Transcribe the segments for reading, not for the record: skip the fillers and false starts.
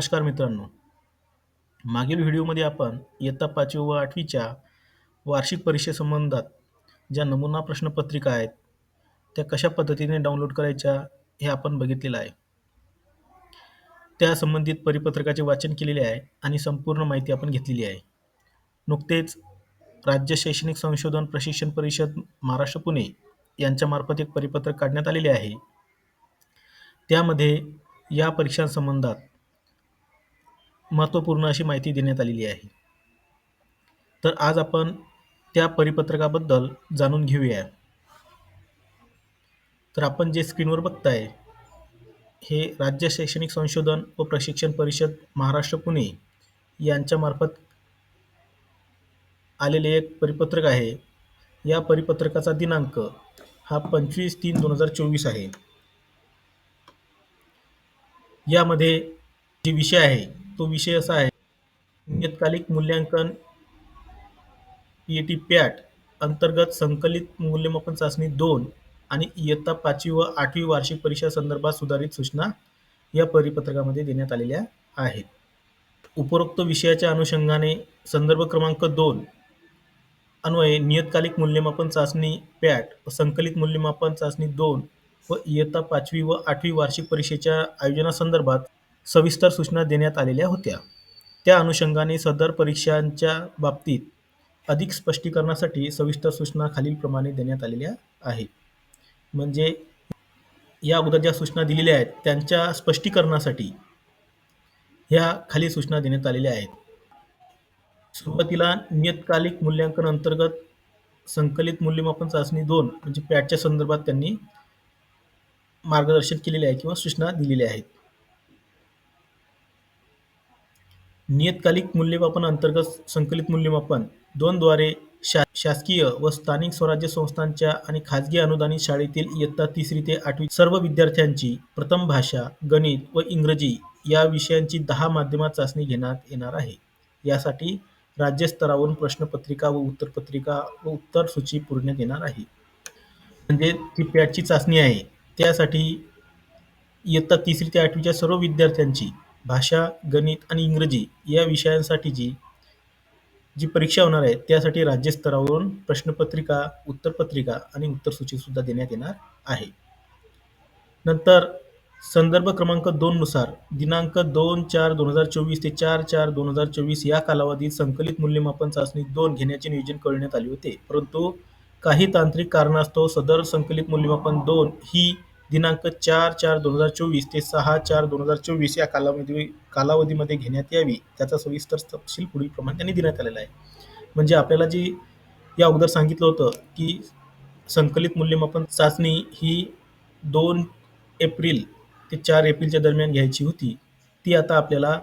नमस्कार मित्रांनो. मागील व्हिडिओमध्ये आपण इयत्ता 5वी व 8वीच्या वार्षिक परीक्षेसंबंधात ज्या नमुना प्रश्नपत्रिका आहेत, त्या कशा पद्धतीने डाउनलोड करायच्या हे आपण बघितलेलं आहे. त्या संबंधित परिपत्रकाचे वाचन केलेले आहे आणि संपूर्ण माहिती आपण घेतलेली आहे. नुकतेच राज्य शैक्षणिक संशोधन प्रशिक्षण परिषद महाराष्ट्र पुणे यांच्यामार्फत एक परिपत्रक काढण्यात आलेले आहे. त्यामध्ये या परीक्षांसंबंधात महत्त्वपूर्ण अशी माहिती देण्यात आलेली आहे. तर आज आपण त्या परिपत्रकाबद्दल जाणून घेऊया. तर आपण जे स्क्रीनवर बघताय हे राज्य शैक्षणिक संशोधन व प्रशिक्षण परिषद महाराष्ट्र पुणे यांच्यामार्फत आलेले एक परिपत्रक आहे. या परिपत्रकाचा दिनांक हा 25/3/2024 आहे. यामध्ये जे विषय आहे तो विषय असा आहे, नियतकालिक मूल्यांकन PAT पॅट अंतर्गत संकलित मूल्यमापन चाचणी 2 आणि इयत्ता 5वी व 8वी वार्षिक परीक्षा संदर्भात सुधारित सूचना या परिपत्रकामध्ये देण्यात आलेल्या आहेत. उपरोक्त विषयाच्या अनुषंगाने संदर्भ क्रमांक 2 अन्वये नियतकालिक मूल्यमापन चाचणी पॅट व संकलित मूल्यमापन चाचणी 2 व इयत्ता 5वी व 8वी वार्षिक परीक्षेच्या आयोजनासंदर्भात सविस्तर सूचना देण्यात आलेल्या होत्या. त्या अनुषंगाने सदर परीक्षांच्या बाबतीत अधिक स्पष्टीकरणासाठी सविस्तर सूचना खालीलप्रमाणे देण्यात आलेल्या आहेत. म्हणजे या अगोदर ज्या सूचना दिलेल्या आहेत त्यांच्या स्पष्टीकरणासाठी ह्या खाली सूचना देण्यात आलेल्या आहेत. सुरुवातीला नियतकालिक मूल्यांकन अंतर्गत संकलित मूल्यमापन चाचणी 2 म्हणजे पॅटच्या संदर्भात त्यांनी मार्गदर्शन केलेले आहे किंवा सूचना दिलेल्या आहेत. नियतकालिक मूल्यमापन अंतर्गत संकलित मूल्यमापन 2 द्वारे शासकीय व स्थानिक स्वराज्य संस्थांच्या आणि खाजगी अनुदानित शाळेतील इयत्ता 3री ते 8वी सर्व विद्यार्थ्यांची प्रथम भाषा, गणित व इंग्रजी या विषयांची 10 माध्यमात चाचणी घेण्यात येणार आहे. यासाठी राज्यस्तरावरून प्रश्नपत्रिका व उत्तरपत्रिका व उत्तरसूची पुरवण्यात येणार आहे. म्हणजे जी पॅटची चाचणी आहे त्यासाठी इयत्ता 3री ते 8वीच्या सर्व विद्यार्थ्यांची भाषा, गणित आणि इंग्रजी या विषयांसाठीची जी परीक्षा होणार आहे त्यासाठी राज्यस्तरावरून प्रश्नपत्रिका, उत्तरपत्रिका आणि उत्तरसूची सुद्धा देण्यात येणार आहे. नंतर संदर्भ क्रमांक 2 नुसार दिनांक 2/4/2024 ते 4/4/2024 या कालावधीत संकलित मूल्यमापन चाचणी 2 घेण्याचे नियोजन करण्यात आले होते. परंतु काही तांत्रिक कारणास्तव सदर संकलित मूल्यमापन 2 ही दिनांक 4/4/2024 ते 6/4/2024 या कालावधीमध्ये घेण्यात यावी, त्याचा सविस्तर तपशील पुढील प्रमाणे त्यांनी देण्यात आलेला आहे. म्हणजे आपल्याला जी या अगोदर सांगितलं होतं की संकलित मूल्यमापन चाचणी ही 2 एप्रिल ते 4 एप्रिलच्या दरम्यान घ्यायची होती, ती आता आपल्याला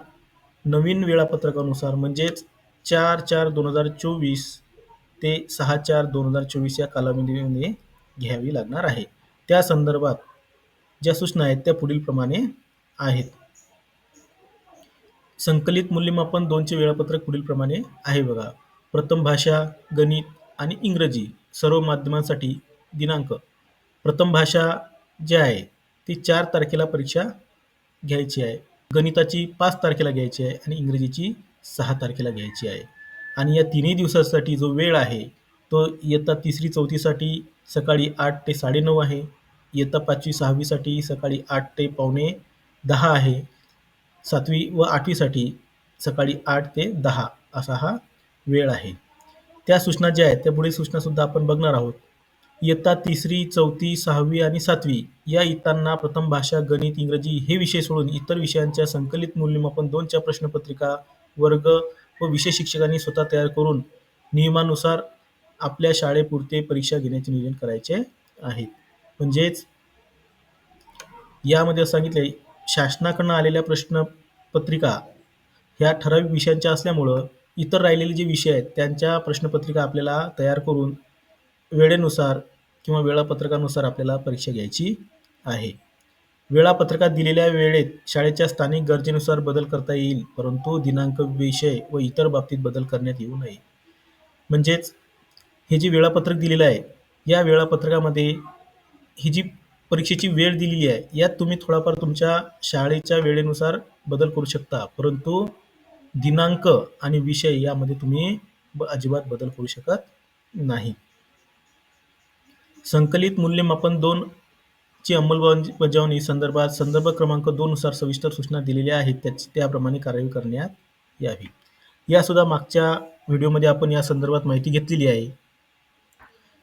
नवीन वेळापत्रकानुसार म्हणजेच 4/4/2024 ते 6/4/2024 या कालावधीमध्ये घ्यावी लागणार आहे. त्या संदर्भात ज्या सूचना आहेत त्या पुढील प्रमाणे आहेत. संकलित मूल्यमापन 2चे वेळापत्रक पुढील प्रमाणे आहे बघा. प्रथम भाषा, गणित आणि इंग्रजी सर्व माध्यमांसाठी दिनांक प्रथम भाषा जे आहे ती 4 तारखेला परीक्षा घ्यायची आहे. गणिताची 5 तारखेला घ्यायची आहे आणि इंग्रजीची 6 तारखेला घ्यायची आहे. आणि या तिन्ही दिवसासाठी जो वेळ आहे तो इयत्ता 3री 4थीसाठी सकाळी 8 ते 9:30 आहे. इयत्ता 5वी 6वीसाठी सकाळी 8 ते 9:45 आहे. 7वी व 8वीसाठी सकाळी 8 ते 10 असा हा वेळ आहे. त्या सूचना ज्या आहेत त्या पुढील सूचना सुद्धा आपण बघणार आहोत. इयत्ता 3री 4थी 6वी आणि 7वी या इयत्तांना प्रथम भाषा, गणित, इंग्रजी हे विषय सोडून इतर विषयांच्या संकलित मूल्यमापन 2च्या प्रश्नपत्रिका वर्ग व विषय शिक्षकांनी स्वतः तयार करून नियमानुसार आपल्या शाळेपुरते परीक्षा घेण्याचे नियोजन करायचे आहे. म्हणजेच यामध्ये सांगितले शासनाकडून आलेल्या प्रश्नपत्रिका ह्या ठराविक विषयांच्या असल्यामुळं इतर राहिलेले जे विषय आहेत त्यांच्या प्रश्नपत्रिका आपल्याला तयार करून वेळेनुसार किंवा वेळापत्रकानुसार आपल्याला परीक्षा घ्यायची आहे. वेळापत्रकात दिलेल्या वेळेत शाळेच्या स्थानिक गरजेनुसार बदल करता येईल, परंतु दिनांक, विषय व इतर बाबतीत बदल करण्यात येऊ नये. म्हणजेच हे जे वेळापत्रक दिलेलं आहे या वेळापत्रकामध्ये ही जी परीक्षेची वेळ दिलेली आहे यात तुम्ही थोडाफार तुमच्या शाळेच्या वेळेनुसार बदल करू शकता, परंतु दिनांक आणि विषय यामध्ये तुम्ही अजिबात बदल करू शकत नाही. संकलित मूल्यमापन 2 ची अंमलबजावणी संदर्भात संदर्भ क्रमांक 2 नुसार सविस्तर सूचना दिलेल्या आहेत. त्याप्रमाणे कार्यवाही करण्यात यावी. यासुद्धा मागच्या व्हिडिओमध्ये आपण या संदर्भात माहिती घेतलेली आहे.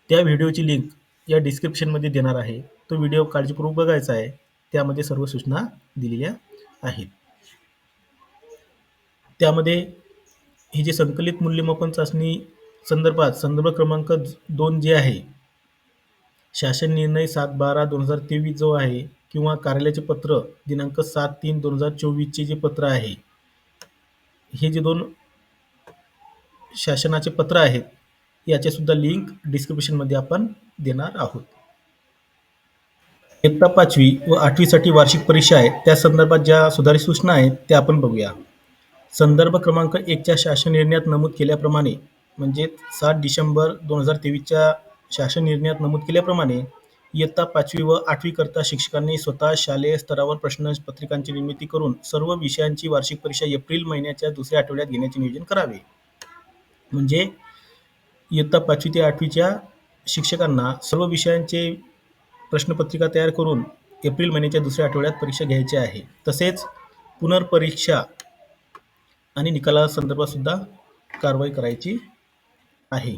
त्या व्हिडिओची लिंक या डिस्क्रिप्शनमध्ये देणार आहे. तो व्हिडिओ काळजीपूर्वक बघायचा आहे. त्यामध्ये सर्व सूचना दिलेल्या आहेत. त्यामध्ये हे जे संकलित मूल्यमापन चाचणी संदर्भात संदर्भ क्रमांक 2 जे आहे, शासन निर्णय 7/12/2023 जो आहे किंवा कार्यालयाचे पत्र दिनांक 7/3/2024 चे जे पत्र आहे, हे जे 2 शासनाचे पत्र आहेत, याचे सुद्धा लिंक डिस्क्रिप्शनमध्ये आपण देणार आहोत. इयत्ता 5वी व 8वी साठी वार्षिक परीक्षा आहे, त्या संदर्भात ज्या सुधारित सूचना आहेत त्या आपण बघूया. संदर्भ क्रमांक 1 च्या शासन निर्णयात नमूद केल्याप्रमाणे म्हणजे 7 डिसेंबर 2023च्या शासन निर्णयात नमूद केल्याप्रमाणे इयत्ता 5वी व 8वी करता शिक्षकांनी स्वतः शालेय स्तरावर प्रश्नपत्रिकांची निर्मिती करून सर्व विषयांची वार्षिक परीक्षा एप्रिल महिन्याच्या दुसऱ्या आठवड्यात घेण्याचे नियोजन करावे. म्हणजे इयत्ता 5वी ते 8वीच्या शिक्षकांना सर्व विषयांचे प्रश्नपत्रिका तयार करून एप्रिल महिन्याच्या दुसऱ्या आठवड्यात परीक्षा घ्यायची आहे. तसेच पुनर्परीक्षा आणि निकालासंदर्भात सुद्धा कारवाई करायची आहे.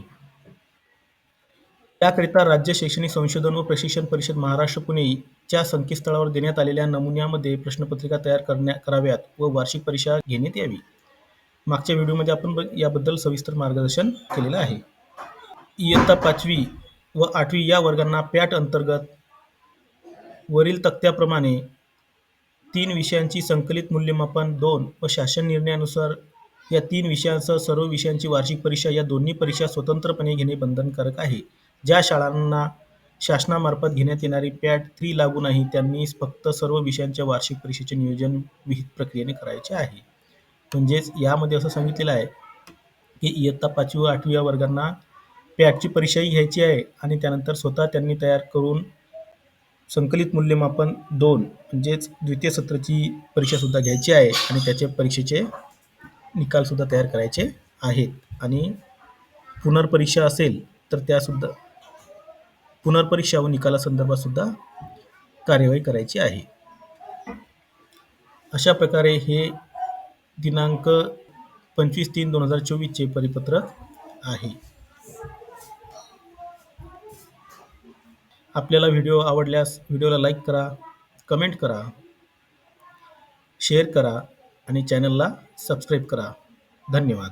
त्याकरिता राज्य शैक्षणिक संशोधन व प्रशिक्षण परिषद महाराष्ट्र पुणे च्या संकेतस्थळावर देण्यात आलेल्या नमुन्यामध्ये प्रश्नपत्रिका तयार कराव्यात व वार्षिक परीक्षा घेण्यात यावी. मागच्या व्हिडिओमध्ये आपण याबद्दल सविस्तर मार्गदर्शन केलेलं आहे. इयत्ता 5वी व 8वी या वर्गांना पॅट अंतर्गत वरील तक्त्याप्रमाणे 3 विषयांची संकलित मूल्यमापन 2 व शासन निर्णयानुसार या 3 विषयांसह सर्व विषयांची वार्षिक परीक्षा या दोन्ही परीक्षा स्वतंत्रपणे घेणे बंधनकारक आहे. ज्या शाळांना शासनामार्फत घेण्यात येणारी पॅट 3 लागू नाही, त्यांनी फक्त सर्व विषयांच्या वार्षिक परीक्षेचे नियोजन विहित प्रक्रियेने करायचे आहे. म्हणजेच यामध्ये असं सांगितलेलं आहे की इयत्ता 5वी व 8वी या वर्गांना पॅटची परीक्षाही घ्यायची आहे आणि त्यानंतर स्वतः त्यांनी तयार करून संकलित मूल्यमापन 2 म्हणजेच द्वितीय सत्राची परीक्षासुद्धा घ्यायची आहे आणि त्याच्या परीक्षेचे निकालसुद्धा तयार करायचे आहेत. आणि पुनर्परीक्षा असेल तर त्यासुद्धा पुनर्परीक्षा व निकालासंदर्भात सुद्धा कार्यवाही करायची आहे. अशा प्रकारे हे दिनांक 25/3/2024 चे परिपत्रक आहे. आपल्याला व्हिडिओ आवडल्यास व्हिडिओला लाईक करा, कमेंट करा, शेअर करा आणि चॅनलला सबस्क्राईब करा. धन्यवाद.